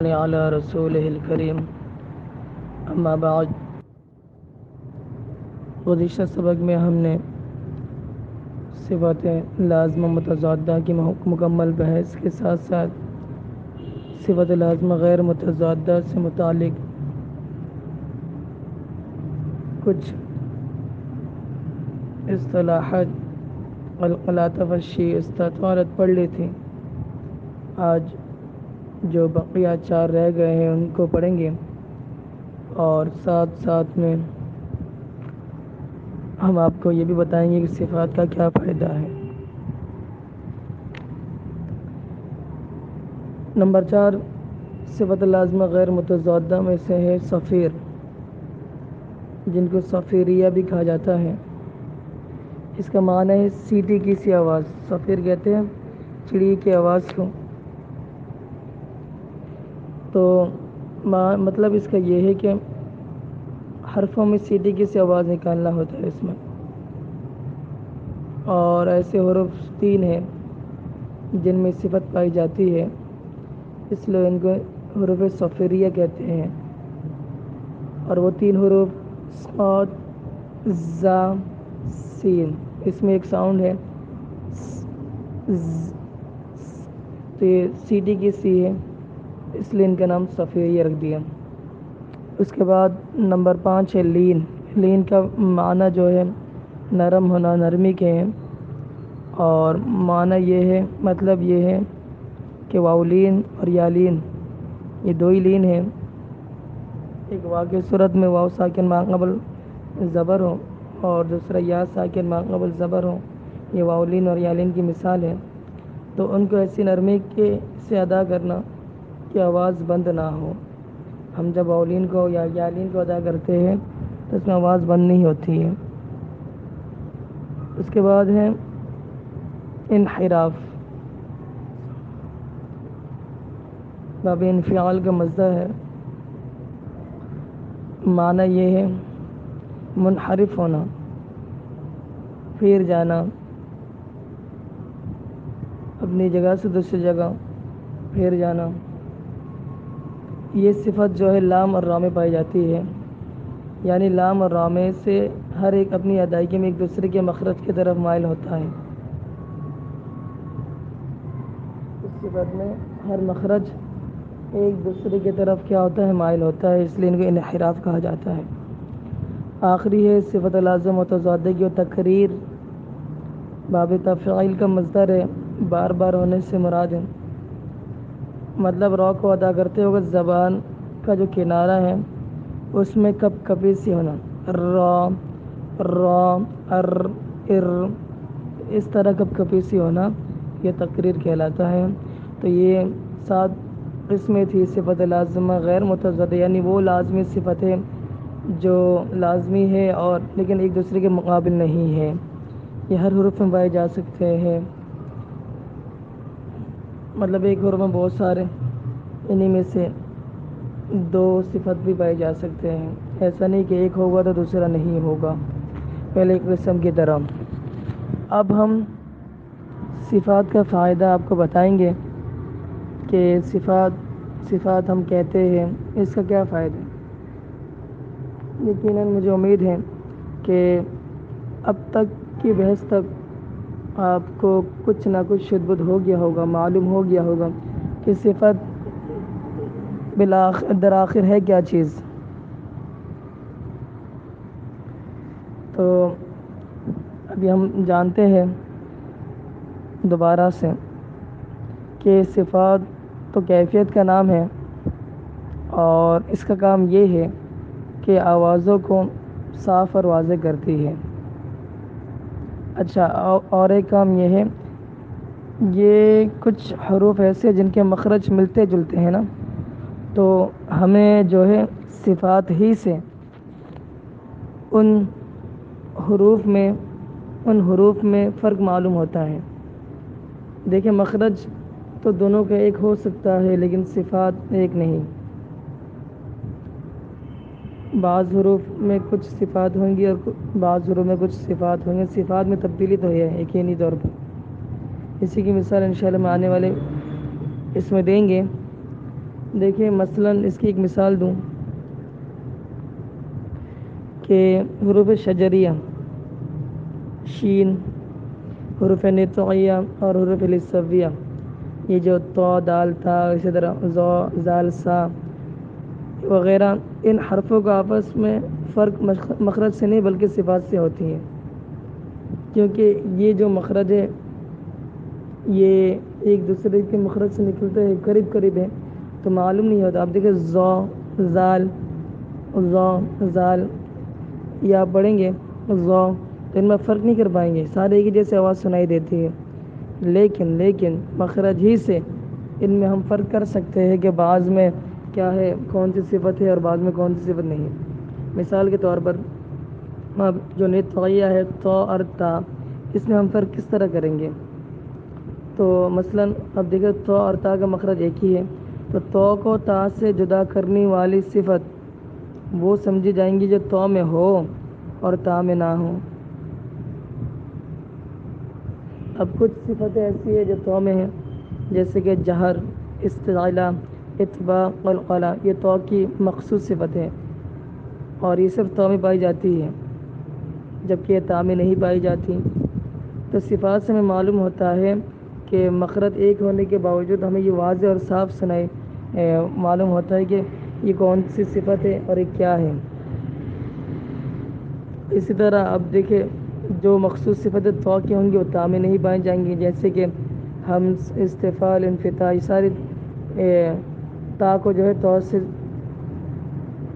على رسوله الكريم اما بعد گزشتہ سبق میں ہم نے صفات لازمہ متضادہ کی مکمل بحث کے ساتھ ساتھ صفت لازمہ غیر متضادہ سے متعلق کچھ اصطلاحات القلاطف الشی استطارت پڑھ لی تھی۔ آج جو بقیہ 4 رہ گئے ہیں ان کو پڑھیں گے اور ساتھ ساتھ میں ہم آپ کو یہ بھی بتائیں گے کہ صفات کا کیا فائدہ ہے۔ نمبر 4 صفت لازمہ غیر متضادہ میں سے ہے صفیر، جن کو صفیریہ بھی کہا جاتا ہے۔ اس کا معنی ہے سیٹی کی سی آواز۔ صفیر کہتے ہیں چڑی کی آواز کو۔ تو مطلب اس کا یہ ہے کہ حرفوں میں سیٹی کی سی آواز نکالنا ہوتا ہے اس میں، اور ایسے حروف 3 ہیں جن میں صفت پائی جاتی ہے، اس لیے ان کو حروف صفیریہ کہتے ہیں۔ اور وہ 3 حروف صاد زا سین، اس میں ایک ساؤنڈ ہے تو یہ سیٹی کی سی ہے، اس لیے ان کا نام صفیریہ رکھ دیا۔ اس کے بعد نمبر 5 ہے لین۔ لین کا معنی جو ہے نرم ہونا، نرمی کے ہیں، اور معنی یہ ہے، مطلب یہ ہے کہ واؤلین اور یالین یہ 2 ہی لین ہیں۔ ایک واقع صورت میں واو ساکن ما قبل زبر ہو اور دوسرا یا ساکن ما قبل زبر ہو، یہ واؤلین اور یالین کی مثال ہے۔ تو ان کو ایسی نرمی کے سے ادا کرنا کہ آواز بند نہ ہو۔ ہم جب واؤلین کو یا یالین کو ادا کرتے ہیں تو اس میں آواز بند نہیں ہوتی ہے۔ اس کے بعد ہے انحراف۔ باب انفعال کا مصدر ہے، معنی یہ ہے منحرف ہونا، پھر جانا، اپنی جگہ سے دوسری جگہ پھر جانا۔ یہ صفت جو ہے لام اور را میں پائی جاتی ہے، یعنی لام اور را میں سے ہر ایک اپنی ادائیگی میں ایک دوسرے کے مخرج کی طرف مائل ہوتا ہے۔ اس صفت میں ہر مخرج ایک دوسرے کی طرف کیا ہوتا ہے؟ مائل ہوتا ہے، اس لیے ان کو انحراف کہا جاتا ہے۔ آخری ہے صفت لازم متضادہ و تقریر۔ باب تفعیل کا مصدر ہے، بار بار ہونے سے مراد ہے، مطلب را کو ادا کرتے وقت زبان کا جو کنارہ ہے اس میں کپ کپی سی ہونا، را را ار ار، اس طرح کپ کپی سی ہونا یہ تقریر کہلاتا ہے۔ تو یہ 7 قسمیں تھی صفت لازمہ غیر متضادہ، یعنی وہ لازمی صفت ہے جو لازمی ہے اور لیکن ایک دوسرے کے مقابل نہیں ہے، یہ ہر حروف میں پائے جا سکتے ہیں، مطلب ایک حروف میں بہت سارے، انہی میں سے 2 صفت بھی پائے جا سکتے ہیں۔ ایسا نہیں کہ ایک ہوگا تو دوسرا نہیں ہوگا، پہلے قسم کی طرح۔ اب ہم صفات کا فائدہ آپ کو بتائیں گے کہ صفات ہم کہتے ہیں، اس کا کیا فائدہ ہے۔ یقیناً مجھے امید ہے کہ اب تک کی بحث تک آپ کو کچھ نہ کچھ شد بدھ ہو گیا ہوگا، معلوم ہو گیا ہوگا کہ صفت درآخر ہے کیا چیز۔ تو ابھی ہم جانتے ہیں دوبارہ سے کہ صفات تو کیفیت کا نام ہے، اور اس کا کام یہ ہے کہ آوازوں کو صاف اور واضح کرتی ہے۔ اچھا، اور ایک کام یہ ہے، یہ کچھ حروف ایسے جن کے مخرج ملتے جلتے ہیں نا، تو ہمیں جو ہے صفات ہی سے ان حروف میں فرق معلوم ہوتا ہے۔ دیکھیں مخرج تو دونوں کا ایک ہو سکتا ہے لیکن صفات ایک نہیں، بعض حروف میں کچھ صفات ہوں گی اور بعض حروف میں کچھ صفات ہوں گی، صفات میں تبدیلی تو ہے یقینی طور پر۔ اسی کی مثال انشاءاللہ میں آنے والے اس میں دیں گے دیکھیں مثلاً اس کی ایک مثال دوں کہ حروف شجریہ شین، حروف نطقیہ اور حروف لسویہ، یہ جو تو دال تا اسی طرح زو زال سا وغیرہ، ان حرفوں کا آپس میں فرق مخرج سے نہیں بلکہ صفات سے ہوتی ہیں، کیونکہ یہ جو مخرج ہے یہ ایک دوسرے کے مخرج سے نکلتے ہیں، قریب قریب ہیں، تو معلوم نہیں ہوتا۔ آپ دیکھیں زو زال زال، یہ آپ پڑھیں گے زو تو ان میں فرق نہیں کر پائیں گے، سارے ایک ہی جیسے آواز سنائی دیتی ہے، لیکن مخرج ہی سے ان میں ہم فرق کر سکتے ہیں کہ بعض میں کیا ہے، کون سی صفت ہے اور بعض میں کون سی صفت نہیں ہے۔ مثال کے طور پر اب جو نطقیہ ہے تو اور تا، اس میں ہم فرق کس طرح کریں گے؟ تو مثلاً اب دیکھیں تو اور تا کا مخرج ایک ہی ہے، تو تو کو تا سے جدا کرنے والی صفت وہ سمجھی جائیں گی جو تو میں ہو اور تا میں نہ ہو۔ اب کچھ صفتیں ایسی ہیں جو تو میں ہیں، جیسے کہ جہر، استعلا، اتباع، قلقلہ، یہ تو کی مخصوص صفتیں ہیں اور یہ صرف تو میں پائی جاتی ہے، جبکہ یہ تا میں نہیں پائی جاتی۔ تو صفات سے ہمیں معلوم ہوتا ہے کہ مخرج ایک ہونے کے باوجود ہمیں یہ واضح اور صاف سنائی معلوم ہوتا ہے کہ یہ کون سی صفت ہے اور یہ کیا ہے۔ اسی طرح اب دیکھیں جو مخصوص صفتیں تو کی ہوں گی وہ تا میں نہیں پائی جائیں گی، جیسے کہ ہمز، استفال، انفتاح، یہ ساری تا کو جو ہے تو سے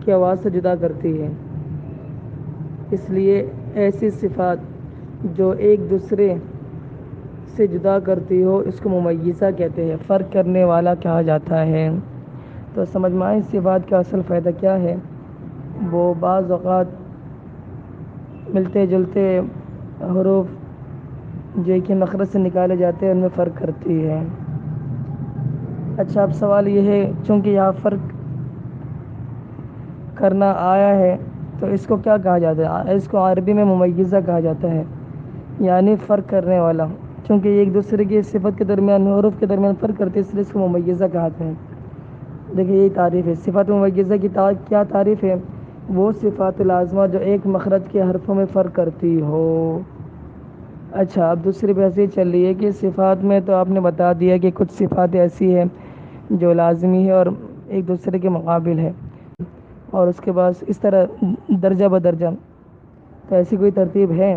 کی آواز سے جدا کرتی ہے۔ اس لیے ایسی صفات جو ایک دوسرے سے جدا کرتی ہو اس کو ممیزہ کہتے ہیں، فرق کرنے والا کہا جاتا ہے۔ تو سمجھ میں آئے اس صفات کا اصل فائدہ کیا ہے؟ وہ بعض اوقات ملتے جلتے حروف جو کہ مخرج سے نکالے جاتے ہیں ان میں فرق کرتی ہے۔ اچھا اب سوال یہ ہے، چونکہ یہاں فرق کرنا آیا ہے تو اس کو کیا کہا جاتا ہے؟ اس کو عربی میں ممیزہ کہا جاتا ہے، یعنی فرق کرنے والا، چونکہ یہ ایک دوسرے کی صفت کے درمیان حروف کے درمیان فرق کرتے ہیں، اس لیے اس کو ممیزہ کہتے ہیں۔ دیکھیے یہی تعریف ہے صفات ممیزہ کی کیا تعریف ہے؟ وہ صفات لازمہ جو ایک مخرج کے حرفوں میں فرق کرتی ہو۔ اچھا اب دوسری بحث یہ چل رہی ہے کہ صفات میں تو آپ نے بتا دیا کہ کچھ صفات ایسی ہیں جو لازمی ہے اور ایک دوسرے کے مقابل ہے، اور اس کے بعد اس طرح درجہ بدرجہ، تو ایسی کوئی ترتیب ہے؟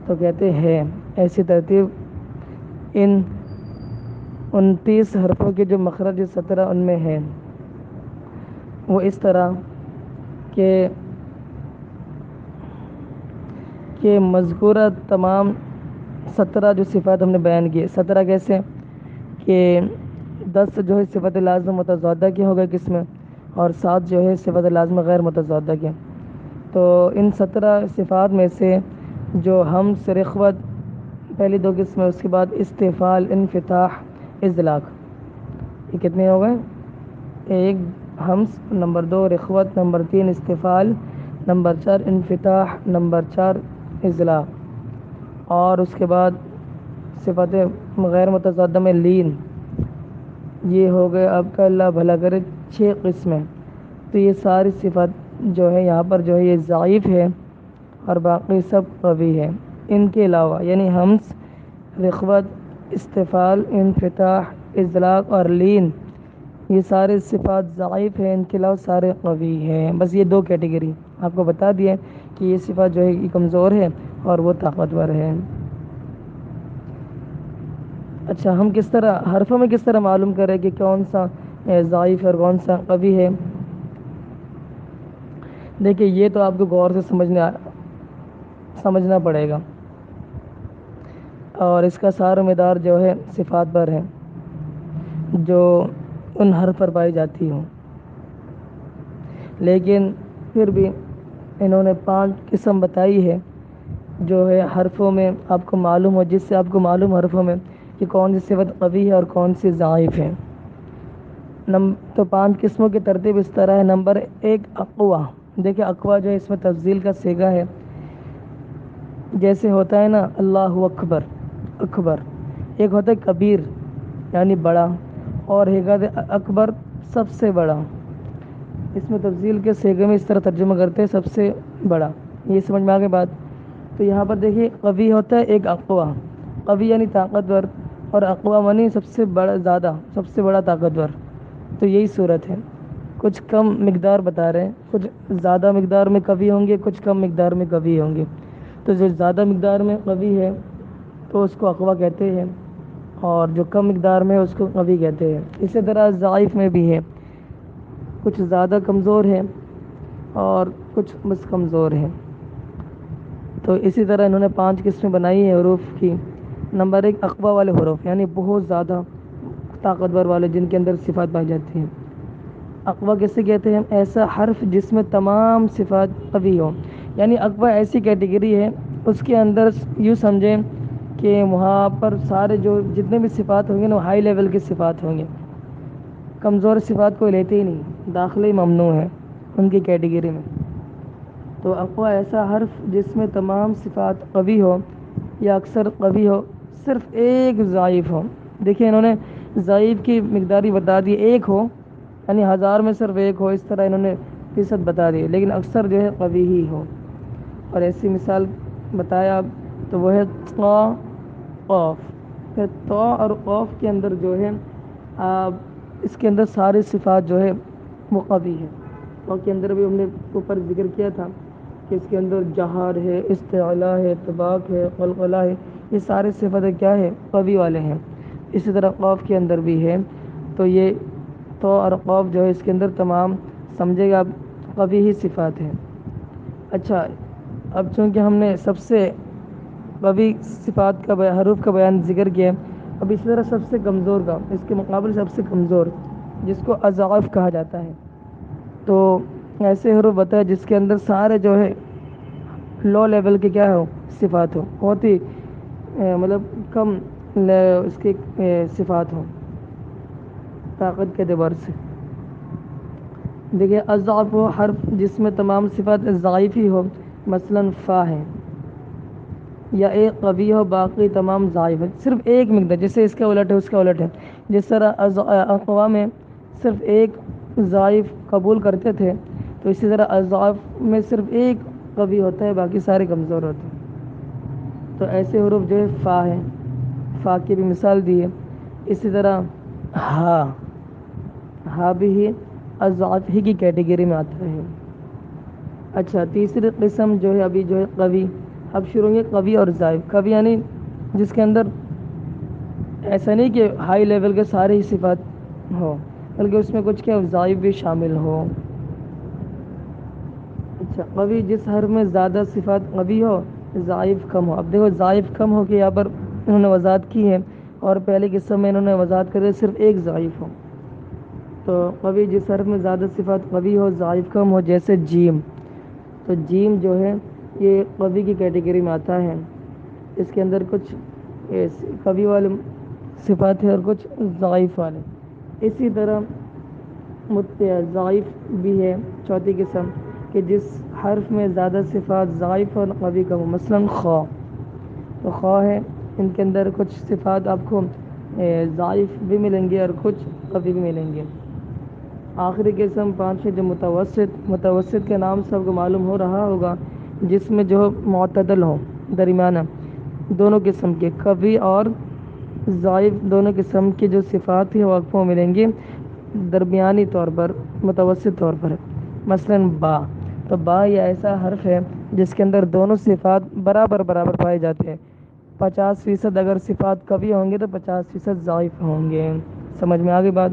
تو کہتے ہیں ایسی ترتیب ان 29 حرفوں کے جو مخرج 17 ان میں ہے، وہ اس طرح کہ مذکورہ تمام 17 جو صفات ہم نے بیان کیے، 17 کیسے کہ 10 جو ہے صفت لازم متضادہ کی ہو گئے قسم، اور 7 جو ہے صفت لازم غیر متضادہ کے۔ تو ان 17 صفات میں سے جو ہمز، رخوت پہلی 2 قسمیں، اس کے بعد استفال، انفتاح، اذلاق، یہ کتنے ہو گئے؟ 1 ہمز، نمبر 2 رخوت، نمبر 3 استفال، نمبر 4 انفتاح، نمبر 4 اذلاق، اور اس کے بعد صفت غیر متضادہ میں لین، یہ ہو گئے آپ کا اللہ بھلا کرے 6 قسمیں۔ تو یہ ساری صفات جو ہے یہاں پر جو ہے یہ ضعیف ہے اور باقی سب قوی ہے۔ ان کے علاوہ یعنی ہمز، رخوت، استفال، انفتاح، اذلاق اور لین، یہ سارے صفات ضعیف ہیں، ان کے علاوہ سارے قوی ہیں۔ بس یہ 2 کیٹیگری آپ کو بتا دیے کہ یہ صفات جو ہے یہ کمزور ہے اور وہ طاقتور ہے۔ اچھا ہم کس طرح حرفوں میں کس طرح معلوم کریں کہ کون سا ضعیف ہے اور کون سا قوی ہے؟ دیکھیے یہ تو آپ کو غور سے سمجھنا پڑے گا، اور اس کا سارا مدار جو ہے صفات پر ہے جو ان حرف پر پائی جاتی ہوں، لیکن پھر بھی انہوں نے 5 قسم بتائی ہے جو ہے حرفوں میں آپ کو معلوم ہو، جس سے آپ کو معلوم حرفوں میں کہ کون سی صفت قوی ہے اور کون سی ضعیف ہے۔ تو 5 قسموں کی ترتیب اس طرح ہے۔ نمبر 1 اقوا، دیکھیں اقوا جو ہے اس میں تفضیل کا صیغہ ہے، جیسے ہوتا ہے نا اللہ اکبر، اکبر، ایک ہوتا ہے کبیر یعنی بڑا، اور ایک ہوتا ہے اکبر سب سے بڑا، اس میں تفضیل کے صیغے میں اس طرح ترجمہ کرتے ہیں سب سے بڑا، یہ سمجھ میں آگے بات۔ تو یہاں پر دیکھیے قوی ہوتا ہے ایک اقوا، قوی یعنی طاقتور، اور اقوا یعنی سب سے بڑا، زیادہ، سب سے بڑا طاقتور۔ تو یہی صورت ہے، کچھ کم مقدار بتا رہے ہیں، کچھ زیادہ مقدار میں قوی ہوں گے، کچھ کم مقدار میں قوی ہوں گے۔ تو جو زیادہ مقدار میں قوی ہے تو اس کو اقوا کہتے ہیں، اور جو کم مقدار میں اس کو قوی کہتے ہیں۔ اسی طرح ضعیف میں بھی ہے، کچھ زیادہ کمزور ہیں اور کچھ بس کمزور ہیں۔ تو اسی طرح انہوں نے 5 قسمیں بنائی ہیں حروف کی۔ نمبر 1 اقوا والے حروف، یعنی بہت زیادہ طاقتور والے، جن کے اندر صفات پائی جاتی ہیں۔ اقوا کیسے کہتے ہیں؟ ایسا حرف جس میں تمام صفات قوی ہوں، یعنی اقوا ایسی کیٹیگری ہے، اس کے اندر یوں سمجھیں کہ وہاں پر سارے جو جتنے بھی صفات ہوں گے نا، وہ ہائی لیول کی صفات ہوں گے، کمزور صفات کوئی لیتے ہی نہیں، داخلے ہی ممنوع ہے ان کی کیٹیگری میں۔ تو اقوا ایسا حرف جس میں تمام صفات قوی ہو یا اکثر قوی ہو، صرف ایک ضعیف ہو۔ دیکھیں انہوں نے ضعیف کی مقداری بتا دی، ایک ہو، یعنی 1000 میں صرف ایک ہو، اس طرح انہوں نے فیصد بتا دی، لیکن اکثر جو ہے قوی ہی ہو۔ اور ایسی مثال بتایا تو وہ ہے طا قاف۔ پھر طا اور قاف کے اندر جو ہے اس کے اندر ساری صفات جو ہے وہ قوی ہے، اور کے اندر بھی ہم نے اوپر ذکر کیا تھا کہ اس کے اندر جہار ہے، استعلا ہے، طباق ہے، قلقلہ ہے، یہ سارے صفتیں کیا ہے؟ قوی والے ہیں۔ اسی طرح قاف کے اندر بھی ہے، تو یہ تو اور قاف جو ہے اس کے اندر تمام سمجھے گا قوی ہی صفات ہیں۔ اچھا، اب چونکہ ہم نے سب سے قوی صفات کا حروف کا بیان ذکر کیا، اب اسی طرح سب سے کمزور کا، اس کے مقابل سب سے کمزور، جس کو اضعاف کہا جاتا ہے۔ تو ایسے حروف بتائے جس کے اندر سارے جو ہے لو لیول کے کیا ہو؟ صفات ہو، بہت ہی مطلب کم اس کی صفات ہوں طاقت کے اعتبار سے۔ دیکھیے اضعف وہ حرف جس میں تمام صفات ضعیف ہی ہو، مثلا فا ہے، یا ایک قوی ہو باقی تمام ضعیف ہے، صرف ایک مقدار، جیسے اس کا الٹ ہے اس کا الٹ ہے۔ جس طرح اقوا میں صرف ایک ضعیف قبول کرتے تھے، تو اسی طرح اضعاف میں صرف ایک قوی ہوتا ہے، باقی سارے کمزور ہوتے ہیں۔ تو ایسے حروف جو ہے فا ہے، فا کی بھی مثال دی ہے۔ اسی طرح ہا، ہا بھی اضعاف ہی کی کیٹیگری میں آتا ہے۔ اچھا، تیسری قسم جو ہے ابھی جو ہے قوی، اب شروع ہوئے قوی اور ضعیف۔ قوی یعنی جس کے اندر ایسا نہیں کہ ہائی لیول کے سارے ہی صفات ہو، بلکہ اس میں کچھ کیا ضعیف بھی شامل ہو۔ اچھا، قوی جس حرف میں زیادہ صفات قوی ہو، ضعیف کم ہو۔ اب دیکھو ضعیف کم ہو کے یہاں پر انہوں نے وضاحت کی ہے، اور پہلے قسم میں انہوں نے وضاحت کری صرف ایک ضعیف ہو۔ تو قوی جس حرف میں زیادہ صفات قوی ہو، ضعیف کم ہو، جیسے جیم۔ تو جیم جو ہے یہ قوی کی کیٹیگری میں آتا ہے، اس کے اندر کچھ قوی والے صفات ہیں اور کچھ ضعیف والے۔ اسی طرح ضعیف بھی ہے چوتھی قسم، کہ جس حرف میں زیادہ صفات ضعیف اور قوی کم ہو، مثلا خا۔ تو خا ہے، ان کے اندر کچھ صفات آپ کو ضعیف بھی ملیں گے اور کچھ قوی بھی ملیں گے۔ آخری قسم پانچویں جو متوسط کے نام سے آپ کو معلوم ہو رہا ہوگا، جس میں جو معتدل ہو، درمیانہ، دونوں قسم کے قوی اور ضعیف دونوں قسم کی جو صفات ہیں وہ آپ کو ملیں گی درمیانی طور پر، متوسط طور پر۔ مثلا با، تو با یہ ایسا حرف ہے جس کے اندر دونوں صفات برابر پائے جاتے ہیں، 50% اگر صفات قوی ہوں گے تو 50% ضعیف ہوں گے۔ سمجھ میں آگئی بات؟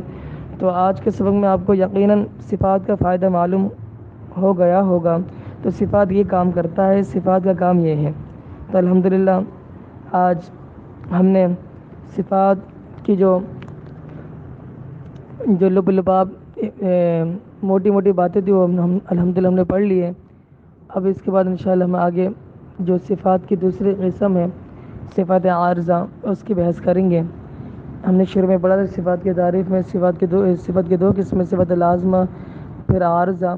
تو آج کے سبق میں آپ کو یقیناً صفات کا فائدہ معلوم ہو گیا ہوگا۔ تو صفات یہ کام کرتا ہے، صفات کا کام یہ ہے۔ تو الحمدللہ آج ہم نے صفات کی جو لب لباب موٹی موٹی باتیں تھی وہ ہم الحمدللہ ہم نے پڑھ لی ہے۔ اب اس کے بعد انشاءاللہ ہم آگے جو صفات کی دوسری قسم ہے، صفات عارضہ، اس کی بحث کریں گے۔ ہم نے شروع میں پڑھا تھا صفات کی تعریف میں صفات کے دو قسمیں، صفات لازمہ پھر عارضہ،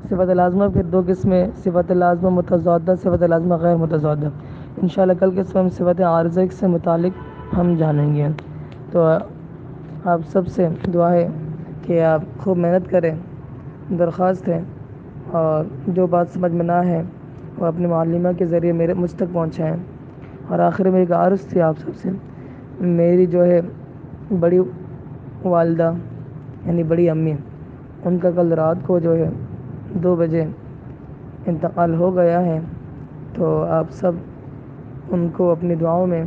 صفات لازمہ پھر دو قسمیں، صفات لازمہ متضادہ، صفات لازمہ غیر متضادہ۔ انشاءاللہ کل کے سبق میں صفات عارضہ سے متعلق ہم جانیں گے۔ تو آپ سب سے دعا ہے کہ آپ خوب محنت کریں، درخواست ہے، اور جو بات سمجھ میں نہ ہے وہ اپنی معلمہ کے ذریعے مجھ تک پہنچائیں۔ اور آخر میں ایک عرض تھی آپ سب سے، میری جو ہے بڑی والدہ یعنی بڑی امی، ان کا کل رات کو جو ہے 2 بجے انتقال ہو گیا ہے، تو آپ سب ان کو اپنی دعاؤں میں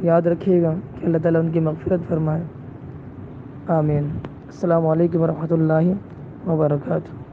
یاد رکھیے گا کہ اللہ تعالیٰ ان کی مغفرت فرمائے، آمین۔ السلام علیکم ورحمۃ اللہ وبرکاتہ۔